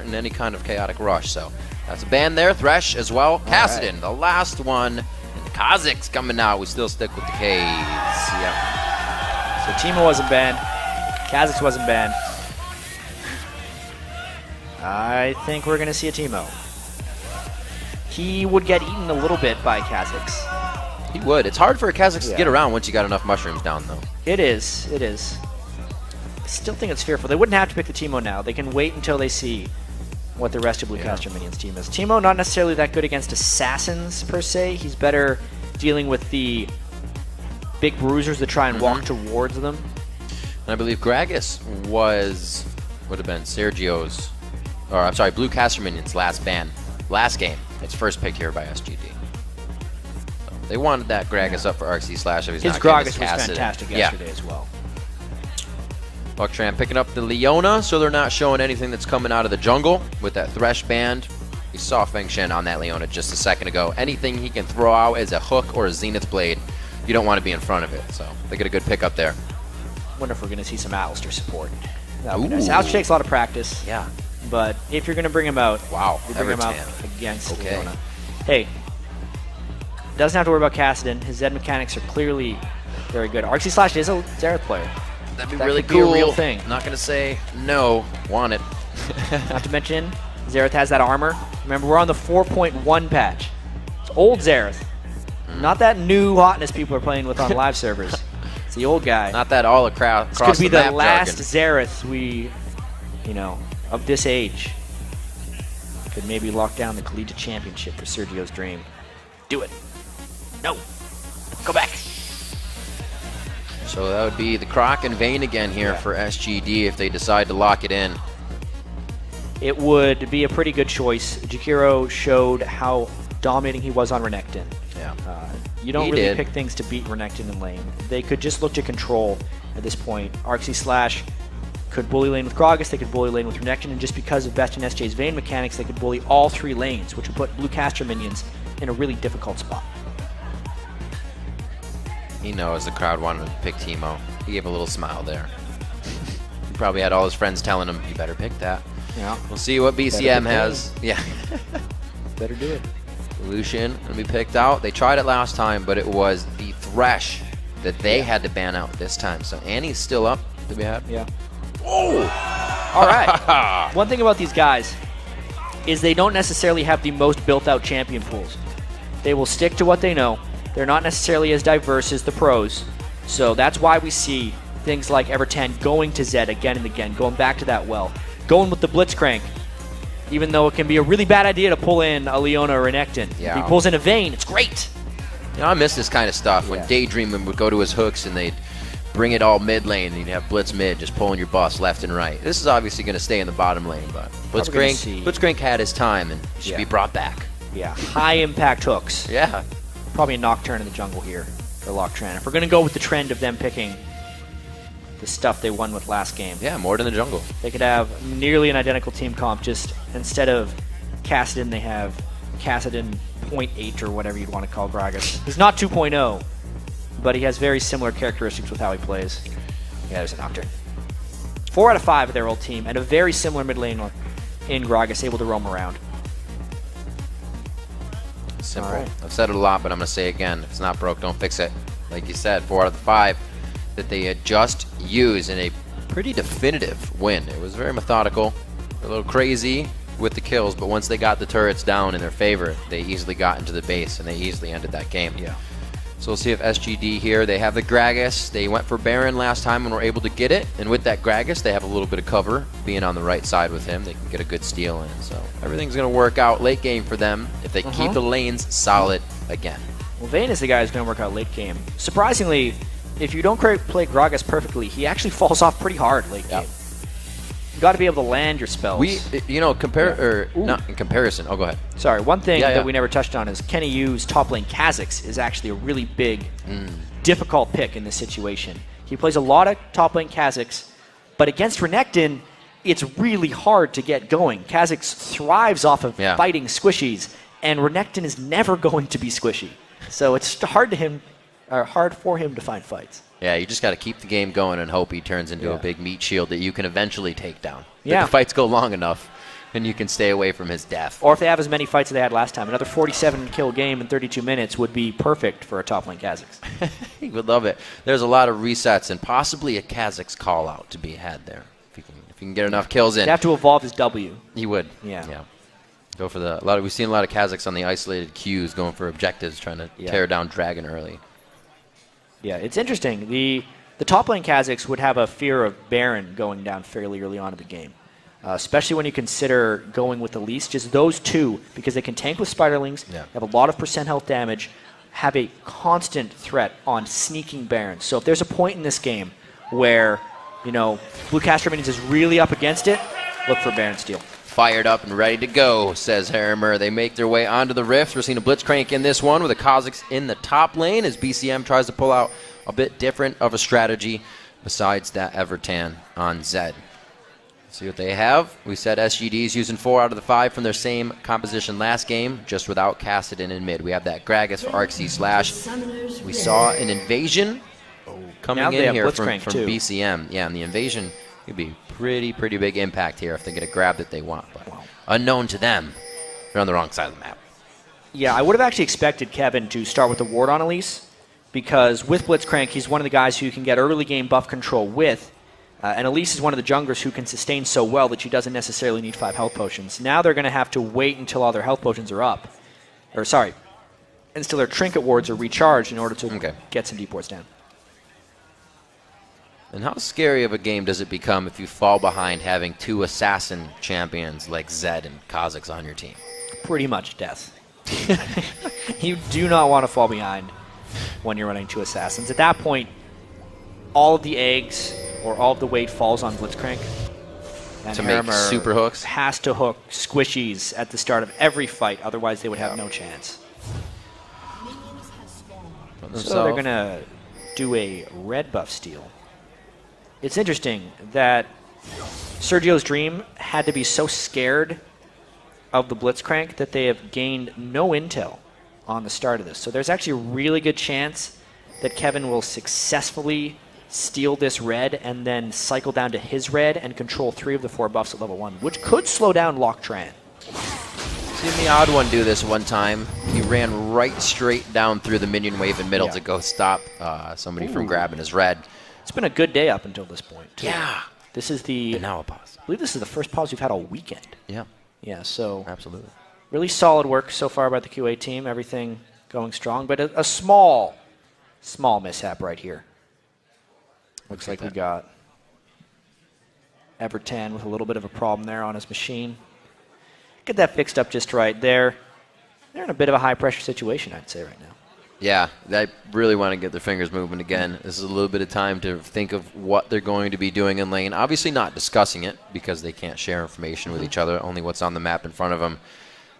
in any kind of chaotic rush. So that's a ban there. Thresh as well. Kassadin, the last one. And Kazakh's coming out. We still stick with the Ks. Yeah. So Teemo wasn't banned. Kazakh's wasn't banned. I think we're going to see a Teemo. He would get eaten a little bit by Kazakh's. He would. It's hard for a Kazakhs to get around once you got enough mushrooms down, though. It is. It is. I still think it's fearful. They wouldn't have to pick the Teemo now. They can wait until they see what the rest of Blue Caster Minions team is. Teemo not necessarily that good against assassins, per se. He's better dealing with the big bruisers that try and walk towards them. And I believe Gragas would have been Sergio's, or I'm sorry, Blue Caster Minions last ban. Last game. It's first picked here by SGD. So they wanted that Gragas up for RC Slash. If he's his not Gragas was Kassadin. fantastic yesterday as well. Bucktran picking up the Leona, so they're not showing anything that's coming out of the jungle with that Thresh band. We saw Feng Shen on that Leona just a second ago. Anything he can throw out as a hook or a Zenith Blade, you don't want to be in front of it. So they get a good pick up there. Wonder if we're going to see some Alistair support. That would be nice. Alistair takes a lot of practice. Yeah. But if you're going to bring him out, you bring him out Everton. against Leona. Hey, doesn't have to worry about Kassadin. His Zed mechanics are clearly very good. RC Slash is a Xerath player. That'd be That really could be cool. a real thing. Not going to say no. Want it. Not to mention, Xerath has that armor. Remember, we're on the 4.1 patch. It's old Xerath. Not that new hotness people are playing with on live servers. It's the old guy. Not that all across This could be the the map last jargon. Xerath of this age. Could maybe lock down the collegiate championship for Sergio's dream. Do it. No. Go back. So that would be the Croc and Vayne again here for SGD if they decide to lock it in. It would be a pretty good choice. Jakiro showed how dominating he was on Renekton. Yeah. You don't really pick things to beat Renekton in lane. They could just look to control at this point. RC Slash could bully lane with Gragas, they could bully lane with Renekton, and just because of Bastion SJ's Vayne mechanics, they could bully all three lanes, which would put Blue Caster Minions in a really difficult spot. He knows the crowd wanted to pick Teemo. He gave a little smile there. He probably had all his friends telling him, you better pick that. Yeah. We'll see what BCM has. Yeah. Better do it. Lucian going to be picked out. They tried it last time, but it was the Thresh that they had to ban out this time. So Annie's still up to be had. Yeah. Oh! All right. One thing about these guys is they don't necessarily have the most built-out champion pools. They will stick to what they know. They're not necessarily as diverse as the pros. So that's why we see things like Everton going to Zed again and again, going back to that well, going with the Blitzcrank, even though it can be a really bad idea to pull in a Leona or an Ekton. Yeah. If he pulls in a Vayne, it's great. You know, I miss this kind of stuff when Daydream would go to his hooks and they'd bring it all mid lane and you'd have Blitz mid just pulling your boss left and right. This is obviously going to stay in the bottom lane, but Blitzcrank had his time and should be brought back. Yeah, high impact hooks. Yeah. Probably a Nocturne in the jungle here for Locktran. If we're going to go with the trend of them picking the stuff they won with last game. Yeah, more than the jungle. They could have nearly an identical team comp, just instead of Kassadin, they have Kassadin 0.8 or whatever you'd want to call Gragas. He's not 2.0, but he has very similar characteristics with how he plays. Yeah, there's a Nocturne. 4 out of 5 of their old team, and a very similar mid lane in Gragas, able to roam around. Simple. Right. I've said it a lot, but I'm going to say it again. If it's not broke, don't fix it. Like you said, 4 out of the 5 that they had just used in a pretty definitive win. It was very methodical, a little crazy with the kills, but once they got the turrets down in their favor, they easily got into the base and they easily ended that game. Yeah. So we'll see if SGD here, they have the Gragas. They went for Baron last time and were able to get it. And with that Gragas, they have a little bit of cover. Being on the right side with him, they can get a good steal in. So everything's going to work out late game for them if they keep the lanes solid again. Well, Vayne is the guy who's going to work out late game. Surprisingly, if you don't play Gragas perfectly, he actually falls off pretty hard late game. You got to be able to land your spells. Not in comparison. Oh, go ahead. Sorry, one thing that we never touched on is Kenny Yu's top lane Kazakh's is actually a really big, difficult pick in this situation. He plays a lot of top lane Kazakh's, but against Renekton, it's really hard to get going. Kazakh's thrives off of fighting squishies, and Renekton is never going to be squishy. So it's hard for him to find fights. Yeah, you just got to keep the game going and hope he turns into a big meat shield that you can eventually take down. Yeah. If the fights go long enough, and you can stay away from his death. Or if they have as many fights as they had last time, another 47-kill game in 32 minutes would be perfect for a top-lane Kazakhs. He would love it. There's a lot of resets and possibly a Kazakhs call-out to be had there. If you can get enough kills in. He'd have to evolve his W. He would. Yeah. Go for we've seen a lot of Kazakhs on the isolated Qs going for objectives, trying to tear down Dragon early. Yeah, it's interesting. The top lane Kazakhs would have a fear of Baron going down fairly early on in the game. Especially when you consider going with Elise. Just those two, because they can tank with Spiderlings, have a lot of percent health damage, have a constant threat on sneaking Barons. So if there's a point in this game where, Blue Caster Minions is really up against it, look for Baron steal. Fired up and ready to go, says Harrimer. They make their way onto the Rift. We're seeing a Blitzcrank in this one with the Kazakhs in the top lane as BCM tries to pull out a bit different of a strategy besides that Evertan on Zed. See what they have. We said SGD's using 4 out of the 5 from their same composition last game, just without Kassadin in mid. We have that Gragas for Arc-C Slash. We saw an invasion coming in here from BCM. Yeah, and the invasion could be pretty big impact here if they get a grab that they want. But unknown to them, they're on the wrong side of the map. Yeah, I would have actually expected Kevin to start with the ward on Elise, because with Blitzcrank, he's one of the guys who you can get early game buff control with. And Elise is one of the junglers who can sustain so well that she doesn't necessarily need 5 health potions. Now they're going to have to wait until all their health potions are up. Until their trinket wards are recharged in order to get some deep wards down. And how scary of a game does it become if you fall behind having 2 assassin champions like Zed and Kazakhs on your team? Pretty much death. You do not want to fall behind when you're running 2 assassins. At that point, all of the eggs or all of the weight falls on Blitzcrank. And to make super hooks? Has to hook squishies at the start of every fight, otherwise they would have no chance. So they're going to do a red buff steal. It's interesting that Sergio's Dream had to be so scared of the Blitzcrank that they have gained no intel on the start of this. So there's actually a really good chance that Kevin will successfully steal this red and then cycle down to his red and control 3 of the 4 buffs at level 1, which could slow down Lock Tran. Seen the odd one do this one time. He ran right straight down through the minion wave in middle to go stop somebody from grabbing his red. It's been a good day up until this point, too. Yeah. This is the... now a pause. I believe this is the first pause we've had all weekend. Yeah. Yeah, so... Absolutely. Really solid work so far by the QA team. Everything going strong, but a small mishap right here. Looks like we got Evertan with a little bit of a problem there on his machine. Get that fixed up just right there. They're in a bit of a high-pressure situation, I'd say, right now. Yeah, they really want to get their fingers moving again. This is a little bit of time to think of what they're going to be doing in lane. Obviously not discussing it because they can't share information with each other, only what's on the map in front of them.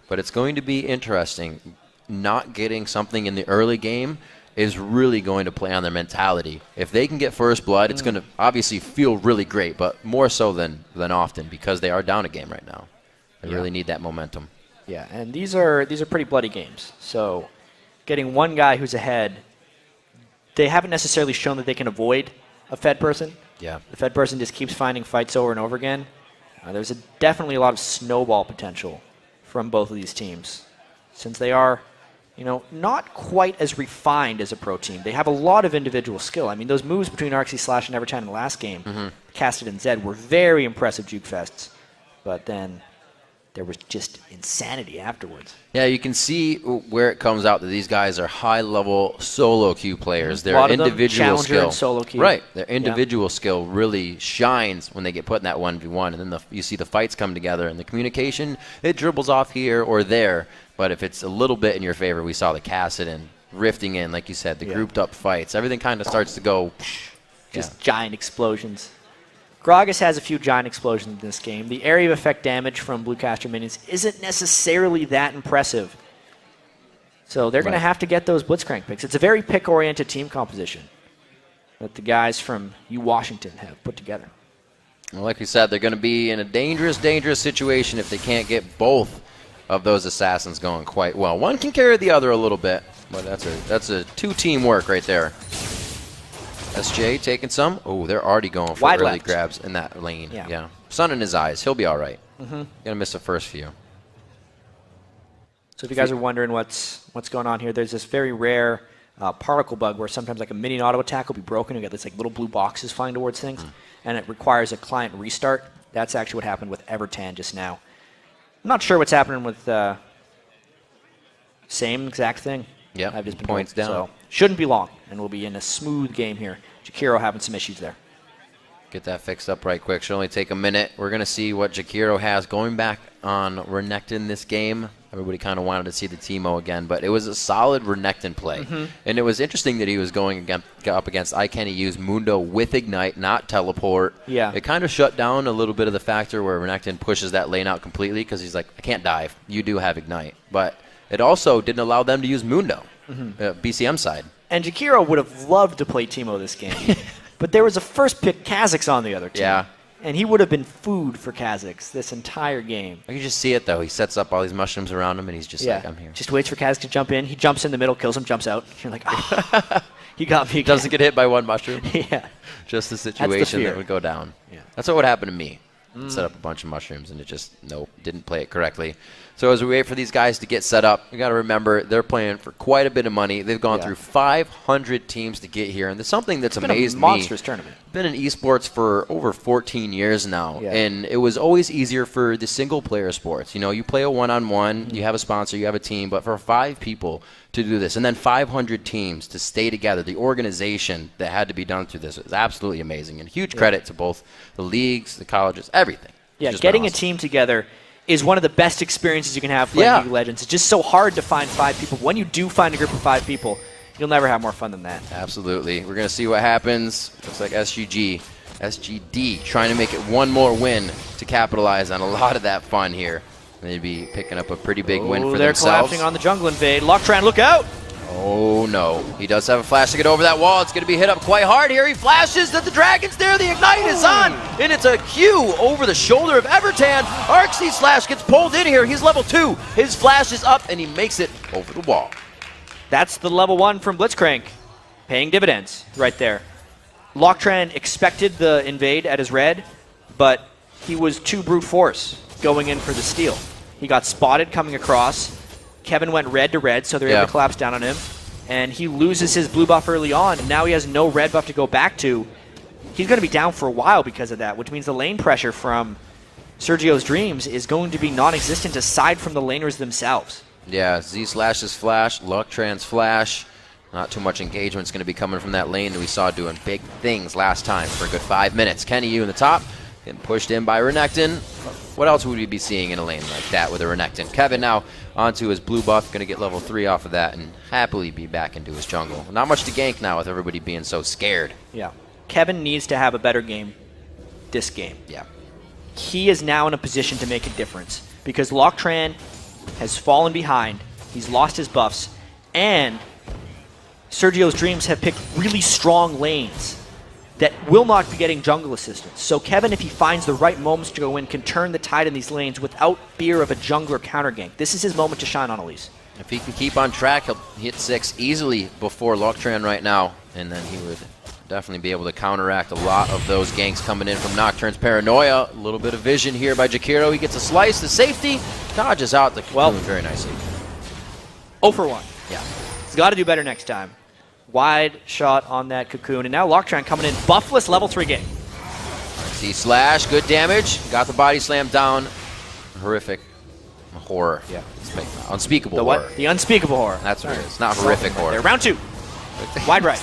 But it's going to be interesting. Not getting something in the early game is really going to play on their mentality. If they can get first blood, it's going to obviously feel really great, but more so than often because they are down a game right now. They really need that momentum. Yeah, and these are pretty bloody games. So getting one guy who's ahead, they haven't necessarily shown that they can avoid a Fed person. Yeah. The Fed person just keeps finding fights over and over again. There's definitely a lot of snowball potential from both of these teams, since they are, not quite as refined as a pro team. They have a lot of individual skill. I mean, those moves between Arc-C Slash and Evertan in the last game, Kassadin and Zed, were very impressive juke fests, but then there was just insanity afterwards. Yeah, you can see where it comes out that these guys are high-level solo queue players. Their individual skill, solo queue. Right? Their individual skill really shines when they get put in that 1v1, and then you see the fights come together, and the communication, it dribbles off here or there. But if it's a little bit in your favor, we saw the Kassadin rifting in, like you said, the grouped-up fights. Everything kind of starts to go. Just giant explosions. Gragas has a few giant explosions in this game. The area of effect damage from Blue Caster minions isn't necessarily that impressive. So they're going to have to get those Blitzcrank picks. It's a very pick-oriented team composition that the guys from Washington have put together. Well, like we said, they're going to be in a dangerous situation if they can't get both of those assassins going quite well. One can carry the other a little bit, but that's a two-team work right there. SJ taking some. Oh, they're already going for Wide early left. grabs in that lane. Yeah. Sun in his eyes. He'll be all right. Gonna miss the first few. So if you guys are wondering what's going on here, there's this very rare particle bug where sometimes like a minion auto attack will be broken. You get this like little blue boxes flying towards things, and it requires a client restart. That's actually what happened with Evertan just now. I'm not sure what's happening with same exact thing. Yeah, I've just been points told. down. So shouldn't be long, and we'll be in a smooth game here. Jakiro having some issues there. Get that fixed up right quick. Should only take a minute. We're going to see what Jakiro has going back on Renekton this game. Everybody kind of wanted to see the Teemo again, but it was a solid Renekton play. And it was interesting that he was going up against Use Mundo with Ignite, not Teleport. Yeah. It kind of shut down a little bit of the factor where Renekton pushes that lane out completely because he's like, I can't dive. You do have Ignite. But it also didn't allow them to use Mundo, BCM side. And Jakiro would have loved to play Teemo this game. But there was a first pick Kha'Zix on the other team. Yeah. And he would have been food for Kha'Zix this entire game. I can just see it, though. He sets up all these mushrooms around him, and he's just like, I'm here. Just waits for Kha'Zix to jump in. He jumps in the middle, kills him, jumps out. You're like, oh, he got me again. Doesn't get hit by one mushroom. Yeah. Just the situation that would go down. Yeah. That's what would happen to me. Set up a bunch of mushrooms, and it just, didn't play it correctly. So as we wait for these guys to get set up, you got to remember they're playing for quite a bit of money. They've gone through 500 teams to get here, and there's something that's amazed me. It's been a monstrous tournament. Been in esports for over 14 years now, and it was always easier for the single-player sports. You play a one-on-one, you have a sponsor, you have a team, but for 5 people to do this, and then 500 teams to stay together, the organization that had to be done through this was absolutely amazing, and huge credit to both the leagues, the colleges, everything. Yeah, getting a team together is one of the best experiences you can have playing League of Legends. It's just so hard to find 5 people. When you do find a group of 5 people, you'll never have more fun than that. Absolutely. We're going to see what happens. Looks like SGD trying to make it one more win to capitalize on a lot of that fun here. They'd be picking up a pretty big win for they're themselves. collapsing on the jungle invade. Locktran, look out! Oh, no. He does have a flash to get over that wall. It's going to be hit up quite hard here. He flashes that the Dragon's there. The Ignite is on. And it's a Q over the shoulder of Evertan. Arxie Slash gets pulled in here. He's level 2. His flash is up, and he makes it over the wall. That's the level 1 from Blitzcrank. Paying dividends right there. Locktran expected the invade at his red, but he was too brute force going in for the steal. He got spotted coming across. Kevin went red to red, so they're able to collapse down on him. And he loses his blue buff early on, and now he has no red buff to go back to. He's going to be down for a while because of that, which means the lane pressure from Sergio's Dreams is going to be non-existent aside from the laners themselves. Yeah, Z-Slash's flash, Locktran's flash. Not too much engagement is going to be coming from that lane that we saw doing big things last time for a good 5 minutes. Kenny, you in the top, getting pushed in by Renekton. What else would we be seeing in a lane like that with a Renekton? Kevin now onto his blue buff, going to get level 3 off of that and happily be back into his jungle. Not much to gank now with everybody being so scared. Yeah. Kevin needs to have a better game this game. Yeah. He is now in a position to make a difference because Locktran has fallen behind. He's lost his buffs. And Sergio's Dreams have picked really strong lanes that will not be getting jungle assistance. So Kevin, if he finds the right moments to go in, can turn the tide in these lanes without fear of a jungler counter gank. This is his moment to shine on Elise. If he can keep on track, he'll hit 6 easily before Locktran right now, and then he would definitely be able to counteract a lot of those ganks coming in from Nocturne's Paranoia. A little bit of vision here by Jakiro. He gets a slice. The safety dodges out the cocoon very nicely. 0 for 1. Yeah. He's got to do better next time. Wide shot on that cocoon, and now Locktran coming in. Buffless level 3 game. Z-Slash, good damage. Got the body slam down. Horrific. Horror. Yeah. Unspeakable horror. What? The unspeakable horror. That's what it is. Not horrific horror. There. Round 2. Wide right.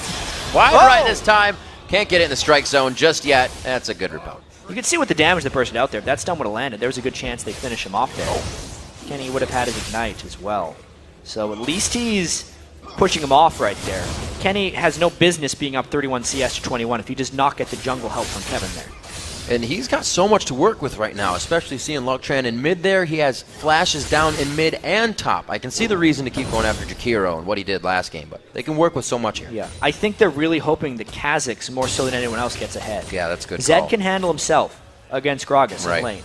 Wide right this time. Can't get it in the strike zone just yet. That's a good repel. You can see what the damage the person out there. If that stun would have landed, there was a good chance they finish him off there. Kenny would have had his Ignite as well. So at least he's pushing him off right there. Kenny has no business being up 31 CS to 21 if he does not get the jungle help from Kevin there. And he's got so much to work with right now, especially seeing Locktran in mid there. He has flashes down in mid and top. I can see the reason to keep going after Jakiro and what he did last game, but they can work with so much here. Yeah, I think they're really hoping that Kha'Zix, more so than anyone else, gets ahead. Yeah, that's good Zed call. can handle himself against Gragas in lane.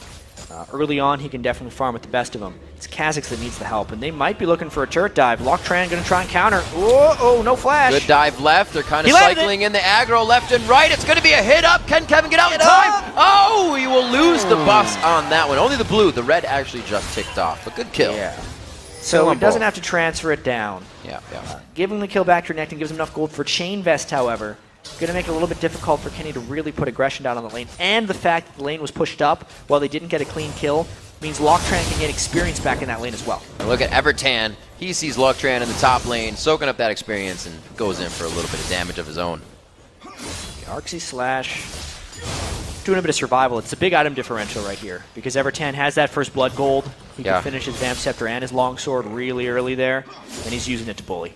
Early on, he can definitely farm with the best of them. It's Kha'Zix that needs the help, and they might be looking for a turret dive. Locktran going to try and counter. Oh, no flash. Good dive left. They're kind of cycling in the aggro left and right. It's going to be a hit up. Can Kevin get out in time? Oh, he will lose the buffs on that one. Only the blue. The red actually just ticked off. A good kill. Yeah. So he doesn't have to transfer it down. Yeah. Giving the kill back to Renekton gives him enough gold for Chain Vest, however. Going to make it a little bit difficult for Kenny to really put aggression down on the lane. And the fact that the lane was pushed up while they didn't get a clean kill means Locktran can get experience back in that lane as well. And look at Evertan. He sees Locktran in the top lane, soaking up that experience, and goes in for a little bit of damage of his own. The Arxie Slash doing a bit of survival. It's a big item differential right here because Evertan has that first blood gold. He can finish his Vamp Scepter and his Longsword really early there, and he's using it to bully.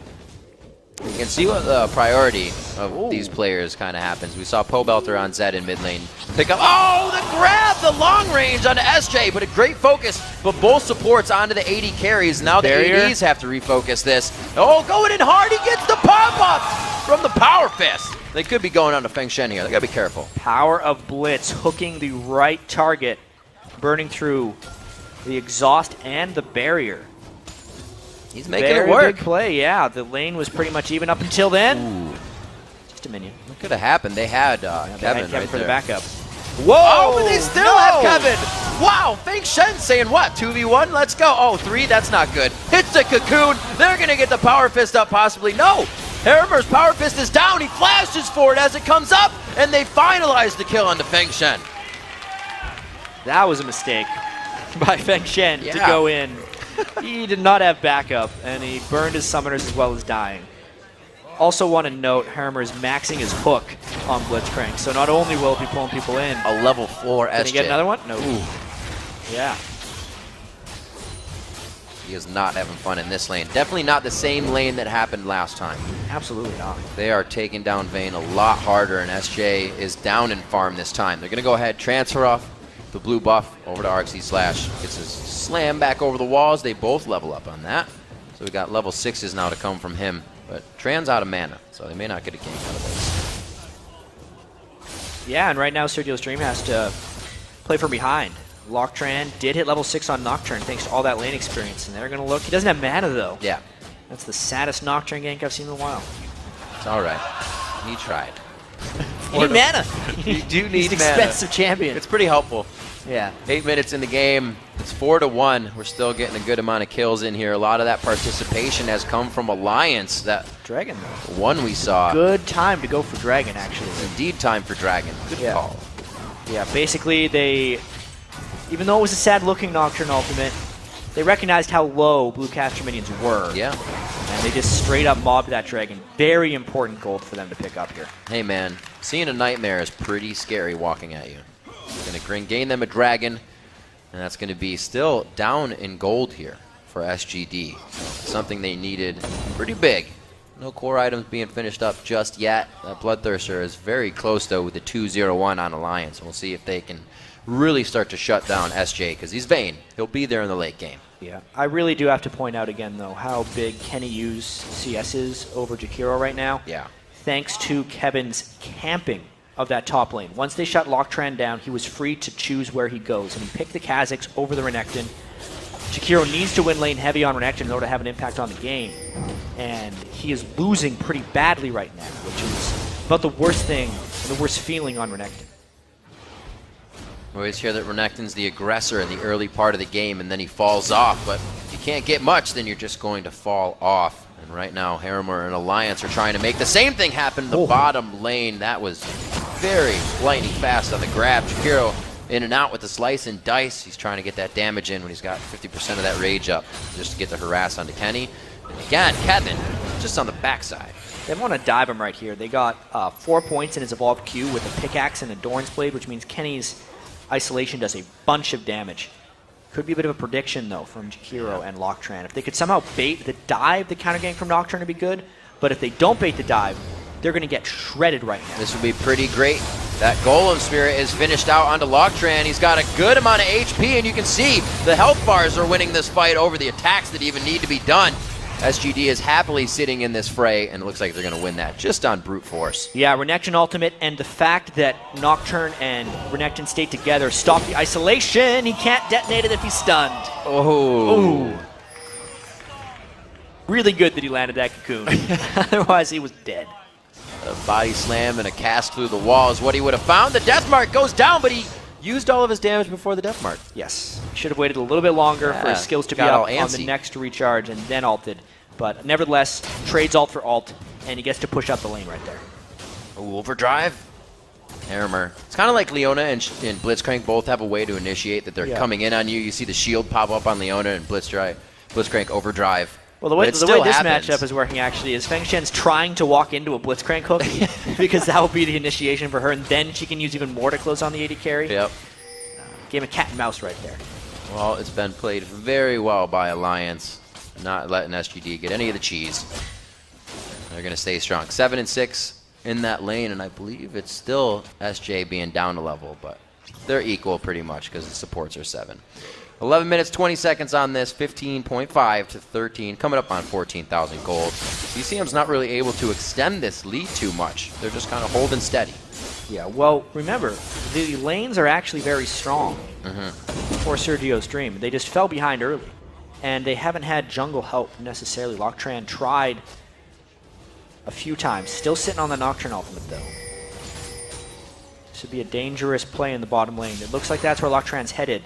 You can see what the priority of these players kind of happens. We saw Pobelter on Zed in mid lane pick up. Oh, the grab, the long range onto SJ, but a great focus. But both supports onto the AD carries. Now the ADs have to refocus this. Oh, going in hard. He gets the pop-up from the Power Fist. They could be going on to Feng Shen here. They got to be careful. Power of Blitz hooking the right target, burning through the exhaust and the barrier. He's making it work. Big play, yeah. The lane was pretty much even up until then. Ooh. Just a minion. What could have happened? They had Kevin right for there. the backup. Whoa! Oh, but they still have Kevin. Wow, Feng Shen saying what? 2v1? Let's go. Oh, 3? That's not good. Hits the cocoon. They're going to get the Power Fist up possibly. No! Harimer's Power Fist is down. He flashes for it as it comes up, and they finalize the kill on the Feng Shen. That was a mistake by Feng Shen to go in. He did not have backup, and he burned his summoners as well as dying. Also want to note, Harimer is maxing his hook on Blitzcrank, so not only will he be pulling people in. A level 4 SJ. Can he get another one? No. Ooh. Yeah. He is not having fun in this lane. Definitely not the same lane that happened last time. Absolutely not. They are taking down Vayne a lot harder, and SJ is down in farm this time. They're going to go ahead, transfer off the blue buff over to Arxie Slash. Gets his slam back over the walls. They both level up on that. So we got level 6s now to come from him. But Tran's out of mana, so they may not get a gank out of this. Yeah, and right now Sergio's Dream has to play from behind. Locktran did hit level 6 on Nocturne thanks to all that lane experience, and they're going to look. He doesn't have mana, though. Yeah. That's the saddest Nocturne gank I've seen in a while. It's all right. He tried. You need mana. You do need He's an expensive champion. It's pretty helpful. Yeah. 8 minutes in the game. It's 4-1. We're still getting a good amount of kills in here. A lot of that participation has come from Alliance. That Dragon, though. One we saw. Good time to go for Dragon, actually. Indeed time for Dragon. Good call. Yeah, basically they, even though it was a sad-looking Nocturne ultimate, they recognized how low Blue Caster minions were. Yeah. And they just straight up mobbed that Dragon. Very important gold for them to pick up here. Hey, man. Seeing a Nightmare is pretty scary walking at you. You're going to gain them a Dragon, and that's going to be still down in gold here for SGD. Something they needed pretty big. No core items being finished up just yet. That Bloodthirster is very close, though, with the 2-0-1 on Alliance. We'll see if they can really start to shut down SJ, because he's Vayne. He'll be there in the late game. Yeah, I really do have to point out again, though, how big Kenny Yu's CS is over Jakiro right now. Yeah. Thanks to Kevin's camping of that top lane. Once they shut Locktran down, he was free to choose where he goes, and he picked the Kha'Zix over the Renekton. Jakiro needs to win lane heavy on Renekton in order to have an impact on the game, and he is losing pretty badly right now, which is about the worst thing, the worst feeling on Renekton. We always hear that Renekton's the aggressor in the early part of the game, and then he falls off, but if you can't get much, then you're just going to fall off. And right now, Harimer and Alliance are trying to make the same thing happen in the bottom lane. That was very lightning fast on the grab. Jakiro in and out with the slice and dice. He's trying to get that damage in when he's got 50% of that rage up just to get the harass onto Kenny. And again, Kevin just on the backside. They want to dive him right here. They got 4 points in his evolved Q with a pickaxe and a Doran's Blade, which means Kenny's isolation does a bunch of damage. Could be a bit of a prediction, though, from Jakiro and Locktran. If they could somehow bait the dive, the counter gank from Nocturne would be good. But if they don't bait the dive, they're going to get shredded right now. This would be pretty great. That Golem Spirit is finished out onto Locktran. He's got a good amount of HP, and you can see the health bars are winning this fight over the attacks that even need to be done. SGD is happily sitting in this fray, and it looks like they're going to win that just on brute force. Yeah, Renekton ultimate, and the fact that Nocturne and Renekton stayed together stopped the isolation. He can't detonate it if he's stunned. Oh. Ooh. Really good that he landed that cocoon. Otherwise, he was dead. A body slam and a cast through the wall is what he would have found. The death mark goes down, but he used all of his damage before the death mark. Yes. He should have waited a little bit longer for his skills to be up on the next recharge and then ulted. But nevertheless, trades ult for ult, and he gets to push up the lane right there. Ooh, overdrive. Hammer. It's kind of like Leona and Blitzcrank both have a way to initiate that they're coming in on you. You see the shield pop up on Leona and Blitzcrank overdrive. Well, the way this matchup is working actually is Feng Shen's trying to walk into a Blitzcrank hook because that will be the initiation for her, and then she can use even more to close on the AD carry. Yep. Game of cat and mouse right there. Well, it's been played very well by Alliance, not letting SGD get any of the cheese. They're going to stay strong. 7 and 6 in that lane, and I believe it's still SJ being down a level, but they're equal pretty much because the supports are 7. 11 minutes, 20 seconds on this, 15.5 to 13, coming up on 14,000 gold. BCM's not really able to extend this lead too much. They're just kind of holding steady. Yeah, well, remember, the lanes are actually very strong for Sergio's Dream. They just fell behind early, and they haven't had jungle help necessarily. Loctran tried a few times, still sitting on the Nocturne ultimate, though. This would be a dangerous play in the bottom lane. It looks like that's where Loctran's headed.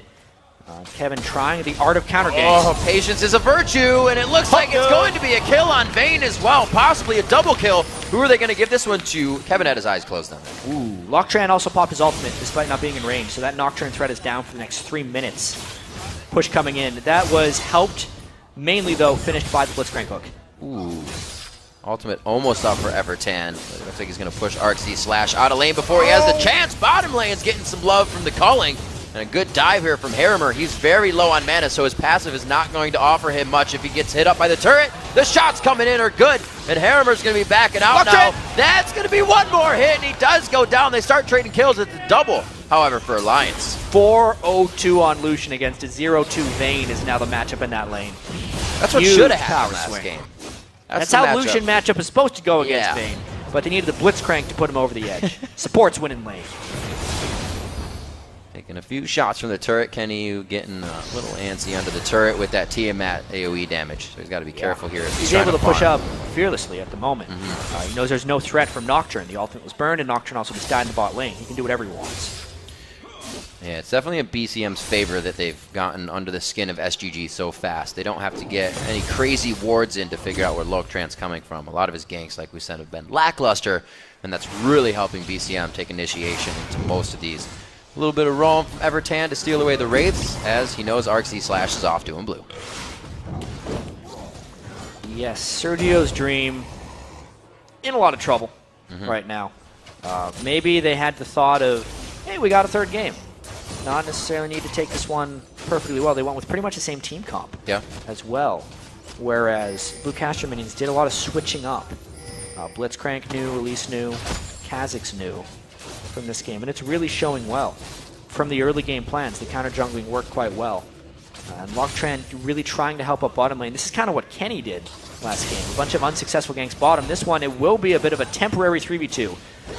Kevin trying the art of counter ganks. Oh, patience is a virtue, and it looks like it's going to be a kill on Vayne as well, possibly a double kill. Who are they going to give this one to? Kevin had his eyes closed on that. Ooh, Loctran also popped his ultimate despite not being in range, so that Nocturne threat is down for the next 3 minutes. Push coming in. That was helped mainly, though, finished by the Blitzcrank hook. Ooh. Ultimate almost up for Evertan. But it looks like he's going to push ArcZ Slash out of lane before he has the chance. Bottom lane's getting some love from the culling. And a good dive here from Harrimer. He's very low on mana, so his passive is not going to offer him much if he gets hit up by the turret. The shots coming in are good, and Harrimer's going to be backing out now. That's going to be one more hit, and he does go down. They start trading kills at the double, however, for Alliance. 4-0-2 on Lucian against a 0-2 Vayne is now the matchup in that lane. That's what should have happened last game. That's how Lucian matchup is supposed to go against Vayne, but they needed the Blitzcrank to put him over the edge. Support's winning lane. Taking a few shots from the turret. Kenny getting a little antsy under the turret with that Tiamat AoE damage. So he's got to be careful here. He's able to push up fearlessly at the moment. He knows there's no threat from Nocturne. The ultimate was burned, and Nocturne also just died in the bot lane. He can do whatever he wants. Yeah, it's definitely in BCM's favor that they've gotten under the skin of SGG so fast. They don't have to get any crazy wards in to figure out where Loctran's coming from. A lot of his ganks, like we said, have been lackluster, and that's really helping BCM take initiation into most of these. A little bit of roam from Evertan to steal away the Wraiths, as he knows ArcZ Slash is off to him blue. Yes, Sergio's Dream in a lot of trouble right now. Maybe they had the thought of, hey, we got a third game. Not necessarily need to take this one perfectly well. They went with pretty much the same team comp as well. Whereas Blue Caster Minions did a lot of switching up. Blitzcrank new, Release new, Kha'Zix new from this game, and it's really showing well. From the early game plans, the counter jungling worked quite well. And Loctran really trying to help up bottom lane. This is kind of what Kenny did last game. A bunch of unsuccessful ganks bottom. This one, it will be a bit of a temporary 3v2.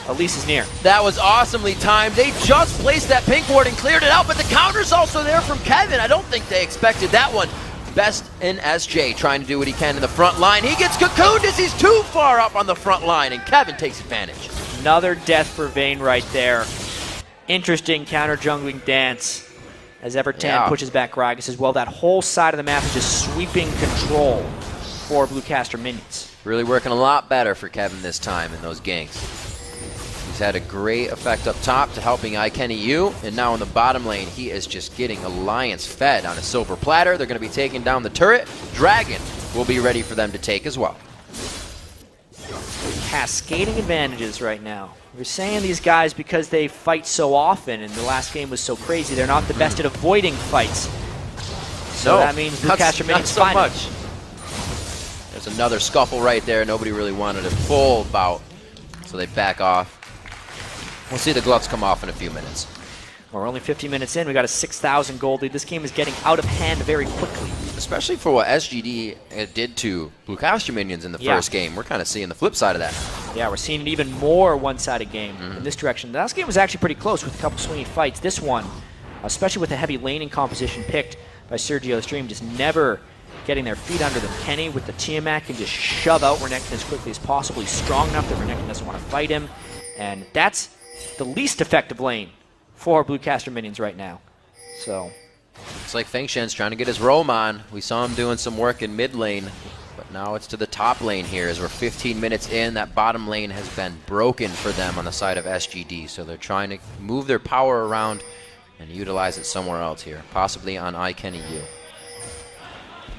Elise is near. That was awesomely timed. They just placed that pink ward and cleared it out, but the counter's also there from Kevin. I don't think they expected that one. Best in SJ trying to do what he can in the front line. He gets cocooned as he's too far up on the front line, and Kevin takes advantage. Another death for Vayne right there. Interesting counter jungling dance as Evertan pushes back Gragas as well. That whole side of the map is just sweeping control for Blue Caster Minions. Really working a lot better for Kevin this time in those ganks. He's had a great effect up top to helping iKennyU, and now in the bottom lane, he is just getting Alliance fed on a silver platter. They're going to be taking down the turret. Dragon will be ready for them to take as well. Cascading advantages right now. We're saying these guys, because they fight so often and the last game was so crazy, they're not the best at avoiding fights. So that means Blue Caster Minions so much. There's another scuffle right there. Nobody really wanted a full bout, so they back off. We'll see the gloves come off in a few minutes. We're only 50 minutes in. We got a 6,000 gold lead. This game is getting out of hand very quickly. especially for what SGD did to Blue Caster minions in the first game. We're kind of seeing the flip side of that. Yeah, we're seeing an even more one-sided game in this direction. The last game was actually pretty close with a couple swinging fights. This one, especially with the heavy laning composition picked by Sergio's Dream, just never getting their feet under them. Kenny with the Tiamat can just shove out Renekton as quickly as possible. He's strong enough that Renekton doesn't want to fight him. And that's the least effective lane for Blue Caster minions right now. So it's like Feng Shen's trying to get his roam on. We saw him doing some work in mid lane, but now it's to the top lane here as we're 15 minutes in. That bottom lane has been broken for them on the side of SGD, so they're trying to move their power around and utilize it somewhere else here, possibly on iKennyU.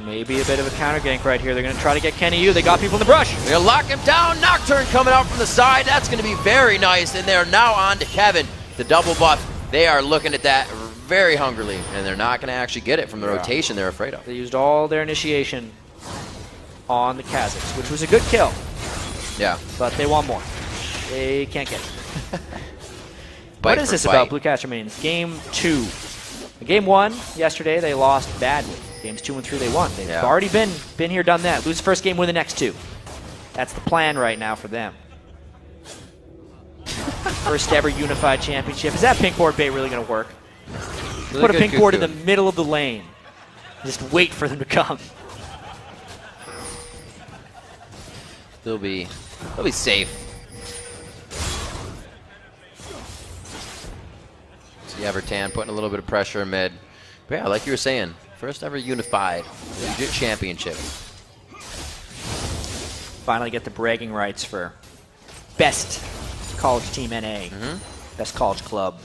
Maybe a bit of a counter gank right here. They're going to try to get KennyU. They got people in the brush. They're going to lock him down. Nocturne coming out from the side. That's going to be very nice, and they're now on to Kevin. The double buff, they are looking at that very hungrily, and they're not going to actually get it from the rotation they're afraid of. They used all their initiation on the Kazakhs, which was a good kill. Yeah. But they want more. They can't get it. What is this about Blue Caster minions? Game 2. Game 1 yesterday, they lost badly. Games 2 and 3, they won. They've already been here, done that. Lose the first game, win the next 2. That's the plan right now for them. First ever unified championship. Is that pink board bait really going to work? Really put a pink board in the middle of the lane. Just wait for them to come. They'll be safe. See Evertan putting a little bit of pressure in mid. But yeah, like you were saying, first ever unified championship. Finally get the bragging rights for best college team NA. Best college club.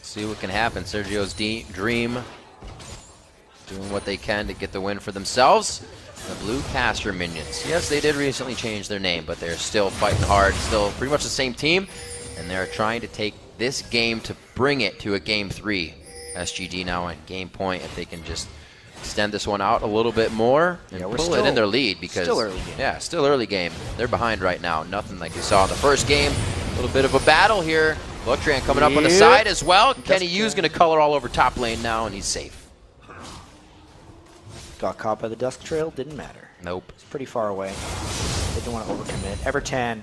See what can happen. Sergio's Dream doing what they can to get the win for themselves. The Blue Caster minions. Yes, they did recently change their name, but they're still fighting hard. Still pretty much the same team. And they're trying to take this game to bring it to a game 3. SGD now on game point. If they can just extend this one out a little bit more and pull it in their lead, because still early game. Yeah, still early game. They're behind right now. Nothing like we saw in the first game. A little bit of a battle here. Loctran coming up on the side as well. KennyU's going to color all over top lane now, and he's safe. Got caught by the Dusk Trail. Didn't matter. Nope. It's pretty far away. They don't want to overcommit. Evertan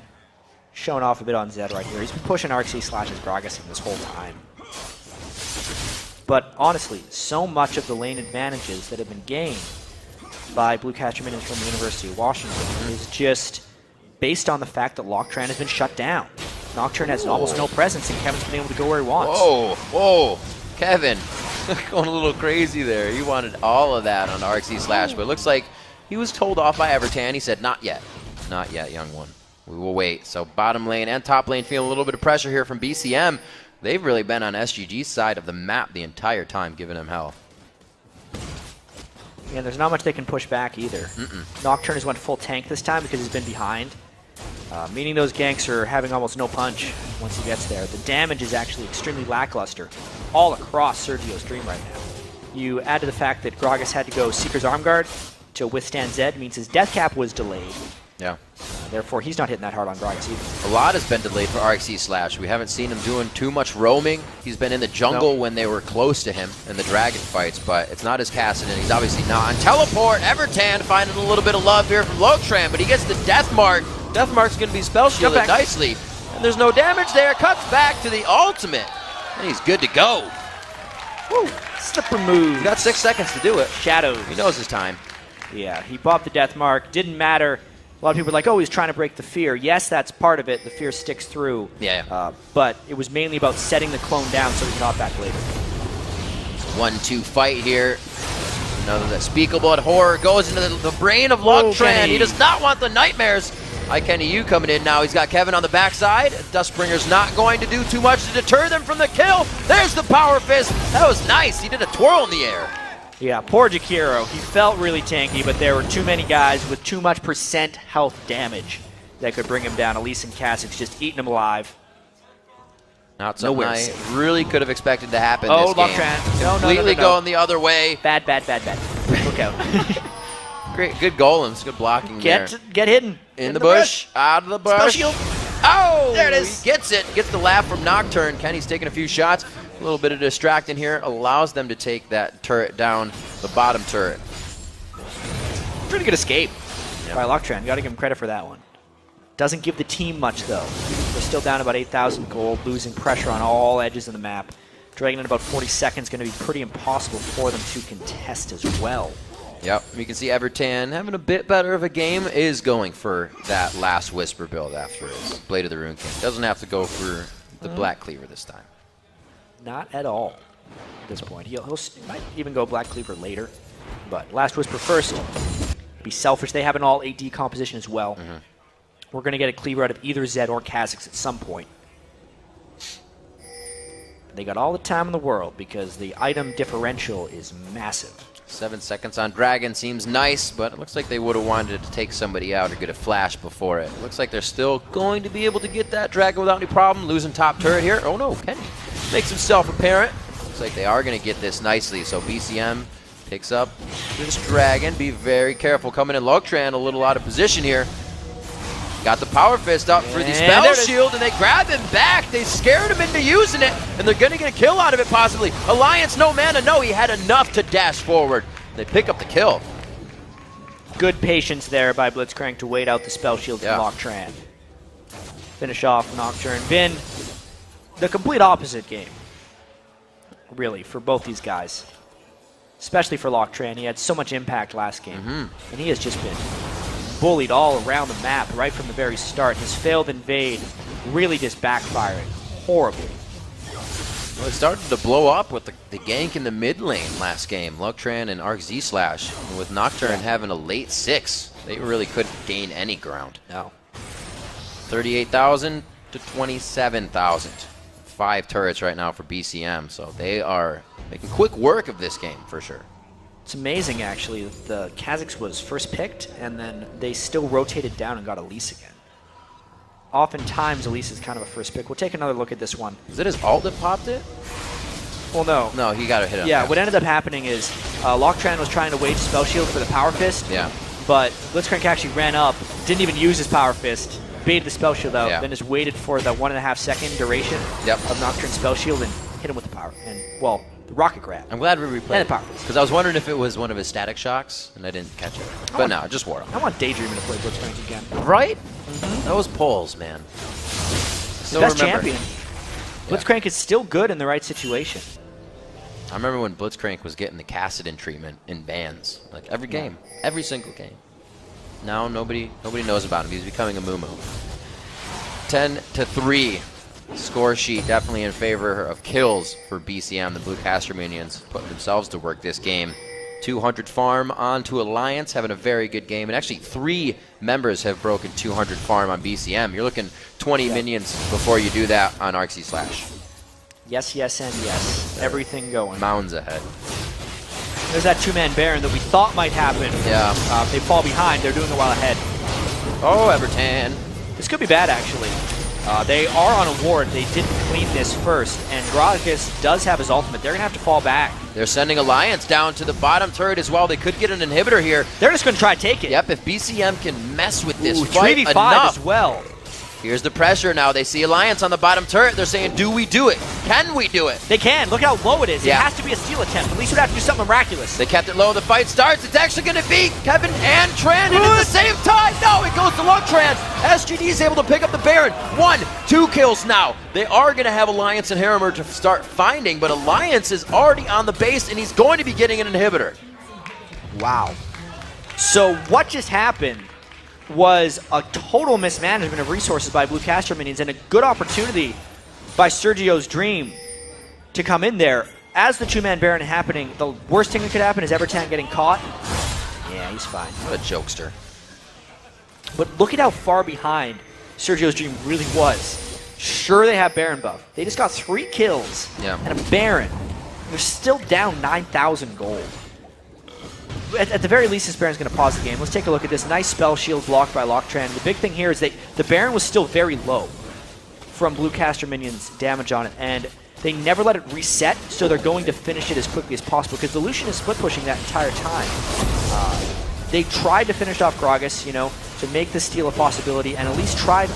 showing off a bit on Zed right here. He's been pushing RC/his Gragas this whole time. But honestly, so much of the lane advantages that have been gained by Blue Caster minions from the University of Washington is just based on the fact that Loctran has been shut down. Nocturne has almost no presence, and Kevin's been able to go where he wants. Whoa, Kevin going a little crazy there. He wanted all of that on RC/, but it looks like he was told off by Evertan. He said, not yet, young one. We will wait. So bottom lane and top lane feeling a little bit of pressure here from BCM. They've really been on SGG's side of the map the entire time, giving him hell. Yeah, there's not much they can push back either. Nocturne has went full tank this time because he's been behind, meaning those ganks are having almost no punch once he gets there. The damage is actually extremely lackluster all across Sergio's Dream right now. You add to the fact that Gragas had to go Seeker's Arm Guard to withstand Zed, means his death cap was delayed. Yeah. Therefore, he's not hitting that hard on Gragas either. A lot has been delayed for RC/. We haven't seen him doing too much roaming. He's been in the jungle when they were close to him in the dragon fights, but it's not his Kassadin. He's obviously not on teleport. Evertan finding a little bit of love here from Loctran, but he gets the Death Mark. Death Mark's going to be spell shielded nicely, and there's no damage there. Cuts back to the ultimate, and he's good to go. Woo! Slipper move. He's got 6 seconds to do it. Shadows. He knows his time. Yeah, he bopped the Death Mark. Didn't matter. A lot of people are like, oh, he's trying to break the fear. Yes, that's part of it. The fear sticks through. Yeah. But it was mainly about setting the clone down so he can hop back later. 1-2 fight here. Another unspeakable horror goes into the brain of Loctran. He does not want the nightmares. iKennyU coming in now. He's got Kevin on the backside. Dustbringer's not going to do too much to deter them from the kill. There's the power fist. That was nice. He did a twirl in the air. Yeah, poor Jakiro. He felt really tanky, but there were too many guys with too much % health damage that could bring him down. Elise and Kazakhs just eating him alive. Not something I really could have expected to happen this game. Loctran. Completely going the other way. Bad. Look out. Great, good golems, good blocking there. Get hidden. In the bush, out of the bush. Spell shield. Oh, there it is. He gets it. Gets the laugh from Nocturne. Kenny's taking a few shots. A little bit of distracting here allows them to take that turret down, the bottom turret. Pretty good escape by Locktran. Got to give him credit for that one. Doesn't give the team much, though. They're still down about 8,000 gold, losing pressure on all edges of the map. Dragging in about 40 seconds, going to be pretty impossible for them to contest as well. Yep, you can see Evertan having a bit better of a game, is going for that last Whisper build after his Blade of the Rune King. Doesn't have to go for the Black Cleaver this time. Not at all at this point. He might even go Black Cleaver later, but last Whisper first. Be selfish. They have an all AD composition as well. We're going to get a Cleaver out of either Zed or Kha'Zix at some point. They got all the time in the world because the item differential is massive. 7 seconds on Dragon seems nice, but it looks like they would have wanted to take somebody out or get a flash before it. Looks like they're still going to be able to get that Dragon without any problem. Losing top turret here. Oh no, Kenny makes himself apparent. Looks like they are going to get this nicely. So BCM picks up this Dragon. Be very careful coming in. Locktran a little out of position here. Got the Power Fist up for the Spell Shield, and they grab him back. They scared him into using it, and they're going to get a kill out of it possibly. Alliance, no mana, no. He had enough to dash forward. They pick up the kill. Good patience there by Blitzcrank to wait out the Spell Shield from Locktran. Finish off Nocturne. Been the complete opposite game, really, for both these guys. Especially for Locktran. He had so much impact last game, and he has just been bullied all around the map right from the very start. His failed invade really just backfiring horribly. Well, it started to blow up with the gank in the mid lane last game. Locktran and Arc Z Slash. And with Nocturne having a late 6, they really couldn't gain any ground. No. 38,000 to 27,000. 5 turrets right now for BCM, so they are making quick work of this game for sure. It's amazing, actually. The Kha'Zix was first picked, and then they still rotated down and got Elise again. Oftentimes, Elise is kind of a first pick. We'll take another look at this one. Is it his ult that popped it? Well, no. No, he got to hit it. Yeah, what ended up happening is Locktran was trying to wait Spell Shield for the Power Fist. Yeah. But Blitzcrank actually ran up, didn't even use his Power Fist, baited the Spell Shield out, then just waited for the 1.5 second duration of Nocturne's Spell Shield and hit him with the power. And, well, the Rocket Grab. I'm glad we replayed and the Power Fist. Because I was wondering if it was one of his Static Shocks, and I didn't catch it. But no, just wore them. I want Daydreaming to play Blitzcrank again. Right? Those pulls, man. The best champion. Blitzcrank is still good in the right situation. I remember when Blitzcrank was getting the Cassidon treatment in bans, like every game, every single game. Now nobody knows about him. He's becoming a moo-moo. 10-3. Score sheet definitely in favor of kills for BCM. The Blue Caster minions putting themselves to work this game. 200 farm onto Alliance, having a very good game. And actually 3 members have broken 200 farm on BCM. You're looking 20 minions before you do that on Arc Z Slash. Yes, yes, and yes. Everything going. Mounds ahead. There's that 2-man Baron that we thought might happen. Yeah. They fall behind. They're doing it while ahead. Oh, Evertan. This could be bad, actually. They are on a ward. They didn't clean this first, and Gragas does have his ultimate. They're going to have to fall back. They're sending Alliance down to the bottom turret as well. They could get an inhibitor here. They're just going to try to take it. Yep, if BCM can mess with this 3v5 enough. as well. Here's the pressure now. They see Alliance on the bottom turret. They're saying, do we do it? Can we do it? They can. Look how low it is. It has to be a steal attempt. At least we'd have to do something miraculous. They kept it low. The fight starts. It's actually going to be Kevin and Tran in at the same time. No, it goes to Locktran. SGD is able to pick up the Baron. 1-2 kills now. They are going to have Alliance and Harrimer to start finding, but Alliance is already on the base, and he's going to be getting an inhibitor. Wow. So what just happened was a total mismanagement of resources by Blue Caster minions and a good opportunity by Sergio's Dream to come in there. As the 2-man Baron happening, the worst thing that could happen is Evertan getting caught. Yeah, he's fine. What a jokester. But look at how far behind Sergio's Dream really was. Sure, they have Baron buff. They just got 3 kills and a Baron. They're still down 9,000 gold. At the very least, this Baron's going to pause the game. Let's take a look at this. Nice spell shield blocked by Locktran. The big thing here is that the Baron was still very low from Blue Caster minions' damage on it, and they never let it reset, so they're going to finish it as quickly as possible because the Lucian is split pushing that entire time. They tried to finish off Gragas, to make the steal a possibility, and at least tried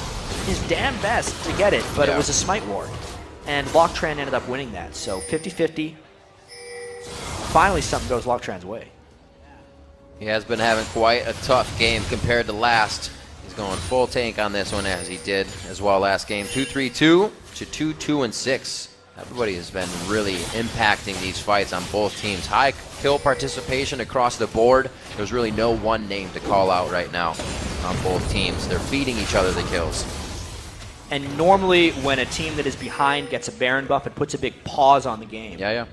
his damn best to get it, but it was a smite ward. and Locktran ended up winning that. So 50-50. Finally, something goes Locktran's way. He has been having quite a tough game compared to last. He's going full tank on this one, as he did as well last game. 2-3-2 to 2-2-6. Everybody has been really impacting these fights on both teams. High kill participation across the board. There's really no one name to call out right now on both teams. They're feeding each other the kills. And normally when a team that is behind gets a Baron buff, it puts a big pause on the game. Yeah.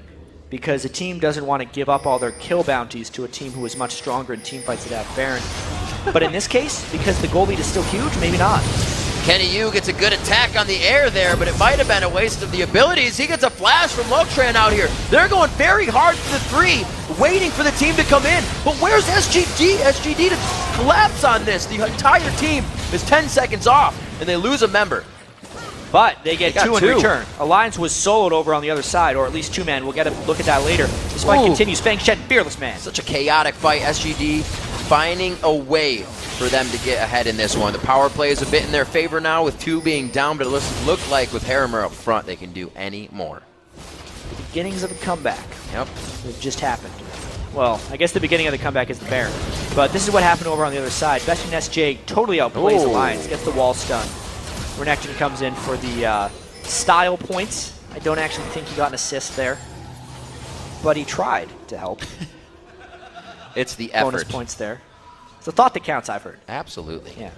Because a team doesn't want to give up all their kill bounties to a team who is much stronger in team fights that have Baron. But in this case, because the goal lead is still huge, maybe not. Kenny Yu gets a good attack on the air there, but it might have been a waste of the abilities. He gets a flash from Locktran out here. They're going very hard for the 3, waiting for the team to come in. But where's SGD? SGD to collapse on this. The entire team is 10 seconds off, and they lose a member. But they get 2 in two. return. Alliance was soloed over on the other side, or at least 2-man. We'll get a look at that later. This fight continues. Fang Shen, Fearless Man. Such a chaotic fight. SGD finding a way for them to get ahead in this one. The power play is a bit in their favor now with 2 being down, but it looks like with Harrimer up front, they can do any more. The beginnings of a comeback. Yep. It just happened. Well, I guess the beginning of the comeback is the Baron. But this is what happened over on the other side. Best in SJ totally outplays Alliance, gets the wall stun. Renekton comes in for the style points. I don't actually think he got an assist there, but he tried to help. It's the effort. Bonus points there. It's the thought that counts, I've heard. Absolutely. Yeah.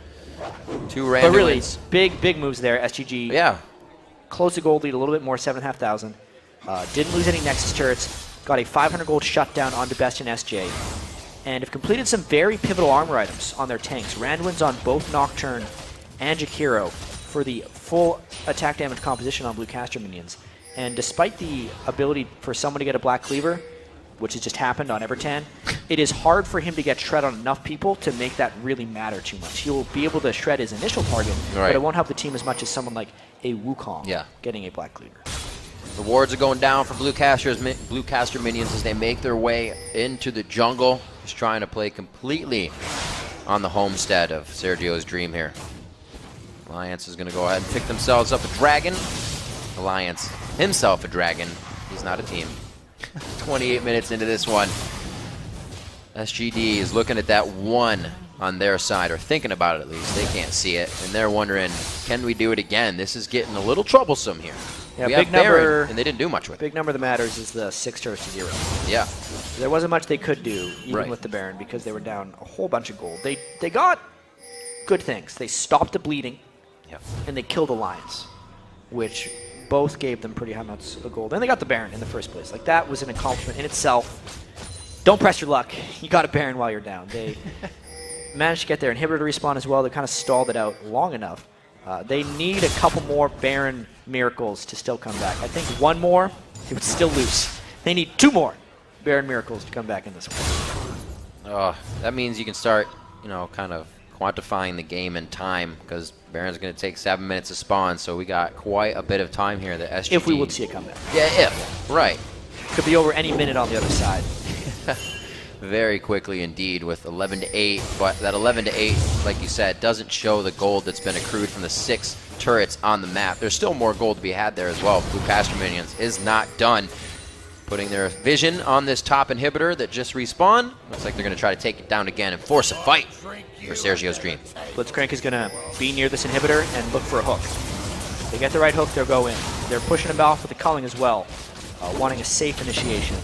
2 random But really, wins. big moves there. SGG closed the gold lead a little bit more, 7,500. Didn't lose any Nexus turrets. Got a 500 gold shutdown onto Best in SJ. And have completed some very pivotal armor items on their tanks. Randwins on both Nocturne and Jakiro for the full attack damage composition on blue caster minions. And despite the ability for someone to get a Black Cleaver, which has just happened on Evertan, it is hard for him to get shred on enough people to make that really matter too much. He will be able to shred his initial target, but it won't help the team as much as someone like a Wukong getting a Black Cleaver. The wards are going down for blue caster minions as they make their way into the jungle. Just trying to play completely on the homestead of Sergio's dream here. Alliance is going to go ahead and pick themselves up a dragon. Alliance himself a dragon. He's not a team. 28 minutes into this one. SGD is looking at that 1 on their side, or thinking about it at least. They can't see it, and they're wondering, can we do it again? This is getting a little troublesome here. Yeah, we big have number, Baron, and they didn't do much with it. Big number that matters is the 6 turrets to 0. Yeah. There wasn't much they could do, even with the Baron, because they were down a whole bunch of gold. They got good things. They stopped the bleeding, and they killed Alliance, which both gave them pretty high amounts of gold. And they got the Baron in the first place. Like, that was an accomplishment in itself. Don't press your luck. You got a Baron while you're down. They managed to get their inhibitor to respawn as well. They kind of stalled it out long enough. They need a couple more Baron miracles to still come back. I think 1 more, they would still lose. They need 2 more Baron miracles to come back in this one. That means you can start, kind of quantifying the game in time, because Baron's going to take 7 minutes to spawn, so we got quite a bit of time here. The SGD, if we would see a comeback. Yeah, if. Right. Could be over any minute on the other side. Very quickly indeed with 11-8, but that 11-8, like you said, doesn't show the gold that's been accrued from the 6 turrets on the map. There's still more gold to be had there as well. Blue Caster Minions is not done. Putting their vision on this top inhibitor that just respawned. Looks like they're going to try to take it down again and force a fight for Sergio's dream. Blitzcrank is going to be near this inhibitor and look for a hook. If they get the right hook, they'll go in. They're pushing him off with the culling as well, wanting a safe initiation.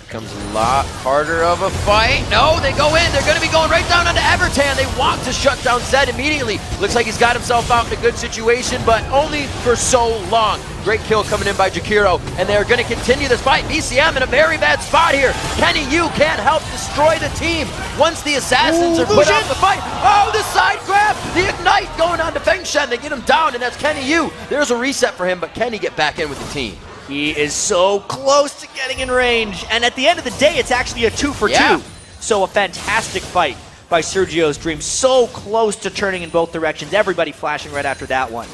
Becomes a lot harder of a fight. No, they go in. They're going to be going right down onto Evertan. They want to shut down Zed immediately. Looks like he's got himself out in a good situation, but only for so long. Great kill coming in by Jakiro, and they're going to continue this fight. BCM in a very bad spot here. Kenny Yu can't help destroy the team once the assassins are put out the fight. Oh, the side grab, the ignite going on to Feng Shen. They get him down, and that's Kenny Yu. There's a reset for him, but can he get back in with the team? He is so close to getting in range, and at the end of the day, it's actually a 2 for 2. So a fantastic fight by Sergio's dream. So close to turning in both directions. Everybody flashing right after that one.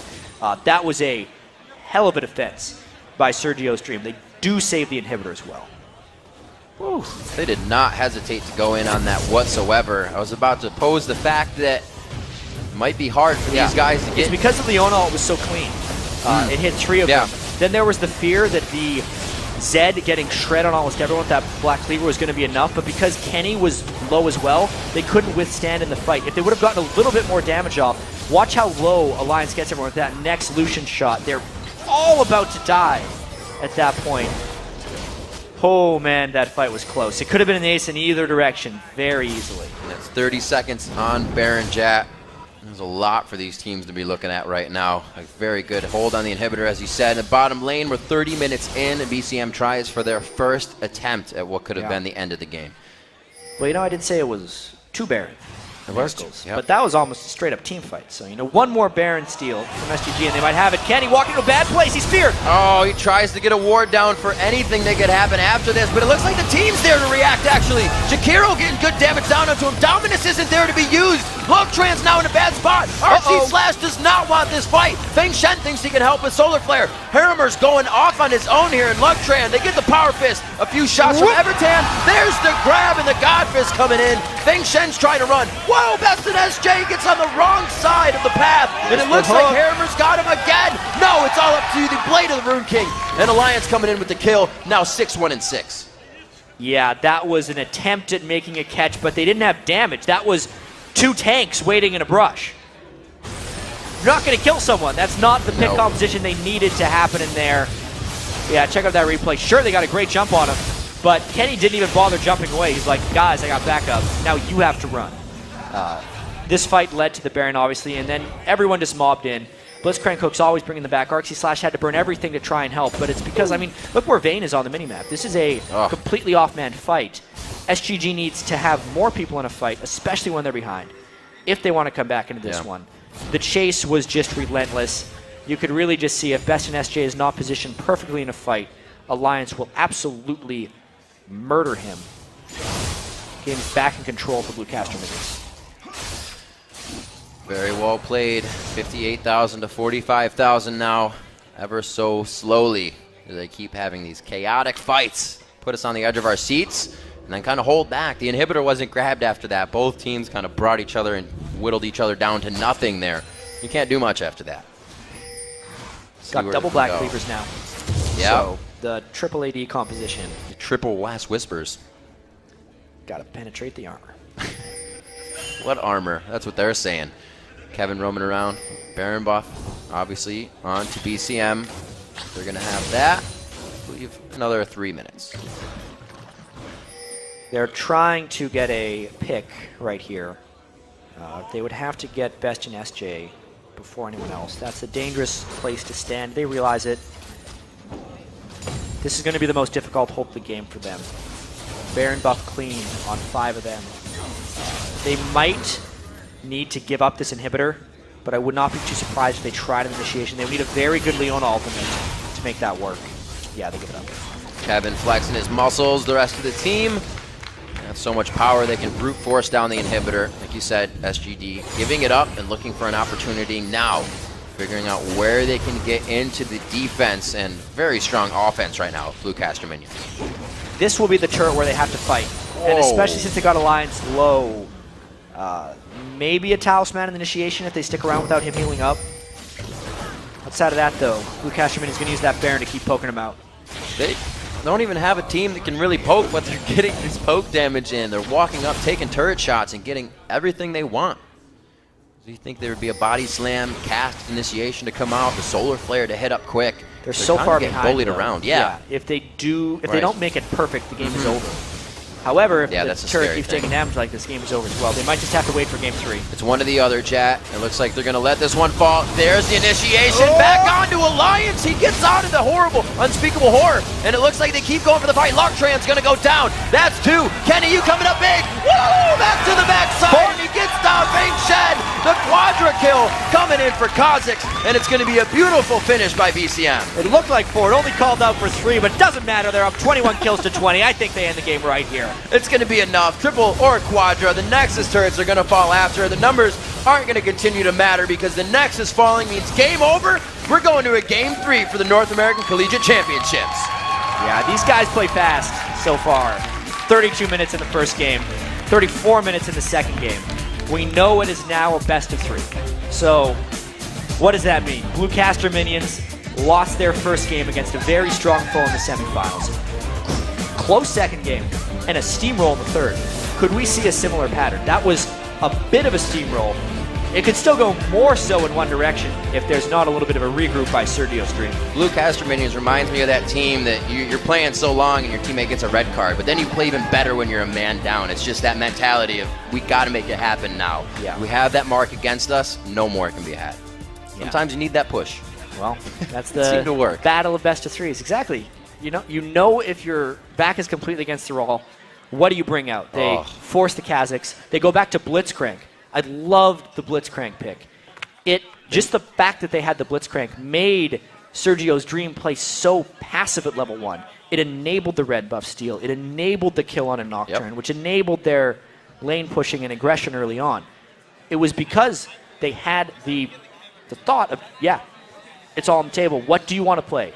That was a hell of a defense by Sergio's dream. They do save the inhibitor as well. Whew. They did not hesitate to go in on that whatsoever. I was about to pose the fact that it might be hard for these guys to get. It's because of Leona, it was so clean. It hit 3 of them. Then there was the fear that the Zed getting shred on almost everyone with that Black Cleaver was going to be enough, but because Kenny was low as well, they couldn't withstand in the fight. If they would have gotten a little bit more damage off, watch how low Alliance gets everyone with that next Lucian shot. They're all about to die at that point. Oh man, that fight was close. It could have been an ace in either direction very easily. And that's 30 seconds on Baron Jat. There's a lot for these teams to be looking at right now. A very good hold on the inhibitor, as you said. In the bottom lane, we're 30 minutes in, and BCM tries for their first attempt at what could have been the end of the game. Well, you know, I did say it was 2 Baron. Yep. But that was almost a straight-up team fight. So, you know, 1 more Baron steal from SGD, and they might have it. Kenny walking to a bad place. He's feared. Oh, he tries to get a ward down for anything that could happen after this, but it looks like the team's there to react, actually. Shakiro getting good damage down onto him. Dominus isn't there to be used. Lugtran's now in a bad spot. RC Slash does not want this fight. Feng Shen thinks he can help with Solar Flare. Harrimer's going off on his own here, and Lugtran, they get the Power Fist. A few shots from Evertan. There's the grab, and the God Fist coming in. Feng Shen's trying to run. Whoa, Best in SJ gets on the wrong side of the path, and it looks like Harrimer's got him again. No, it's all up to the Blade of the Rune King. And Alliance coming in with the kill, now 6-1-6. Yeah, that was an attempt at making a catch, but they didn't have damage. That was 2 tanks waiting in a brush. You're not going to kill someone. That's not the pick composition they needed to happen in there. Yeah, check out that replay. Sure, they got a great jump on him, but Kenny didn't even bother jumping away. He's like, guys, I got backup. Now you have to run. This fight led to the Baron, obviously, and then everyone just mobbed in. Blitzcrank Hook's always bringing them back. RC Slash had to burn everything to try and help, but it's because, I mean, look where Vayne is on the minimap. This is a completely off-man fight. SGG needs to have more people in a fight, especially when they're behind, if they want to come back into this one. The chase was just relentless. You could really just see if Best in SJ is not positioned perfectly in a fight, Alliance will absolutely murder him. Game's back in control for Blue Caster Minions. Very well played. 58,000 to 45,000 now. Ever so slowly. They keep having these chaotic fights. Put us on the edge of our seats and then kind of hold back. The inhibitor wasn't grabbed after that. Both teams kind of brought each other and whittled each other down to nothing there. You can't do much after that. Got double Black Cleavers now. Yeah. So the triple AD composition. The triple Last Whispers. Got to penetrate the armor. What armor? That's what they're saying. Kevin roaming around. Baron buff, obviously, on to BCM. They're going to have that. I believe another 3 minutes. They're trying to get a pick right here. They would have to get Best in SJ before anyone else. That's a dangerous place to stand. They realize it. This is going to be the most difficult hold of the game for them. Baron buff clean on 5 of them. They might need to give up this inhibitor, but I would not be too surprised if they tried an initiation. They would need a very good Leona ultimate to make that work. Yeah, they give it up. Kevin flexing his muscles. The rest of the team have so much power they can brute force down the inhibitor. Like you said, SGD giving it up and looking for an opportunity now. Figuring out where they can get into the defense and very strong offense right now with Blue Caster Minions. This will be the turret where they have to fight. And especially since they got Alliance low. Maybe a Talisman in the initiation if they stick around without him healing up. Outside of that, though, Blue Caster Minions is going to use that Baron to keep poking him out. They don't even have a team that can really poke, but they're getting this poke damage in. They're walking up, taking turret shots, and getting everything they want. Do you think there would be a body slam, cast initiation to come out, the solar flare to hit up quick? They're so far behind. Bullied around. Yeah. If they don't make it perfect, the game is over. However, if the turret keeps taking damage like this, game is over as well. They might just have to wait for game 3. It's one or the other, chat. It looks like they're going to let this one fall. There's the initiation. Back onto Alliance. He gets out of the horrible, unspeakable horror. And it looks like they keep going for the fight. Locktran's going to go down. That's 2. Kenny, you coming up big. Woo! Back to the backside. And he gets down. Feng Shen. The quadra kill coming in for Kha'Zix. And it's going to be a beautiful finish by BCM. It looked like 4. It only called out for 3, but it doesn't matter. They're up 21 kills to 20. I think they end the game right here. It's going to be enough. Triple or quadra. The Nexus turrets are going to fall after. The numbers aren't going to continue to matter because the Nexus falling means game over. We're going to a game 3 for the North American Collegiate Championships. Yeah, these guys play fast so far. 32 minutes in the first game, 34 minutes in the second game. We know it is now a best of 3. So what does that mean? Blue Caster Minions lost their first game against a very strong foe in the semifinals. Close second game, and a steamroll in the third. Could we see a similar pattern? That was a bit of a steamroll. It could still go more so in one direction if there's not a little bit of a regroup by Sergio's Dream. Blue Caster Minions reminds me of that team that you're playing so long and your teammate gets a red card, but then you play even better when you're a man down. It's just that mentality of, we got to make it happen now. Yeah. We have that mark against us, no more can be had. Sometimes you need that push. Well, that's the to work. battle of best of threes. Exactly. You know if your back is completely against the wall, what do you bring out? They force the Kazakhs. They go back to Blitzcrank. I loved the Blitzcrank pick. Just the fact that they had the Blitzcrank made Sergio's Dream play so passive at level 1. It enabled the red buff steal. It enabled the kill on a Nocturne, which enabled their lane pushing and aggression early on. It was because they had the thought of, it's all on the table. What do you want to play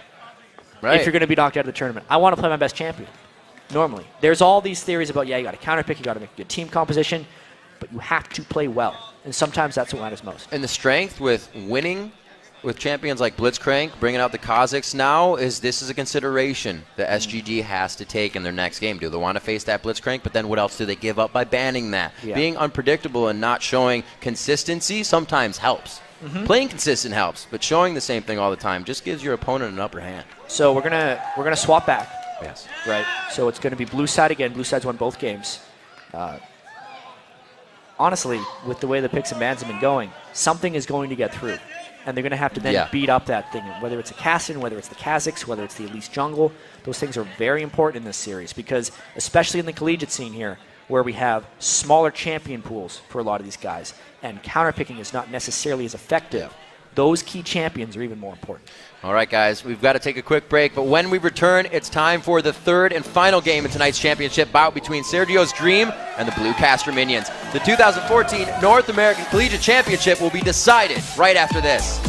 if you're going to be knocked out of the tournament? I want to play my best champion, normally. There's all these theories about, you got to counterpick, you got to make a good team composition, but you have to play well. And sometimes that's what matters most. And the strength with winning with champions like Blitzcrank, bringing out the Kazakhs now, this is a consideration that SGD has to take in their next game. Do they want to face that Blitzcrank? But then what else do they give up by banning that? Yeah. Being unpredictable and not showing consistency sometimes helps. Playing consistent helps, but showing the same thing all the time just gives your opponent an upper hand. So we're gonna swap back. Yes. Right. So it's going to be blue side again. Blue side's won both games. Honestly, with the way the picks and bans have been going, something is going to get through. And they're going to have to then beat up that thing. Whether it's a Kassan, whether it's the Kazakhs, whether it's the Elise Jungle, those things are very important in this series because, especially in the collegiate scene here, where we have smaller champion pools for a lot of these guys, and counterpicking is not necessarily as effective, those key champions are even more important. All right, guys, we've got to take a quick break, but when we return, it's time for the third and final game in tonight's championship bout between Sergio's Dream and the Blue Caster Minions. The 2014 North American Collegiate Championship will be decided right after this.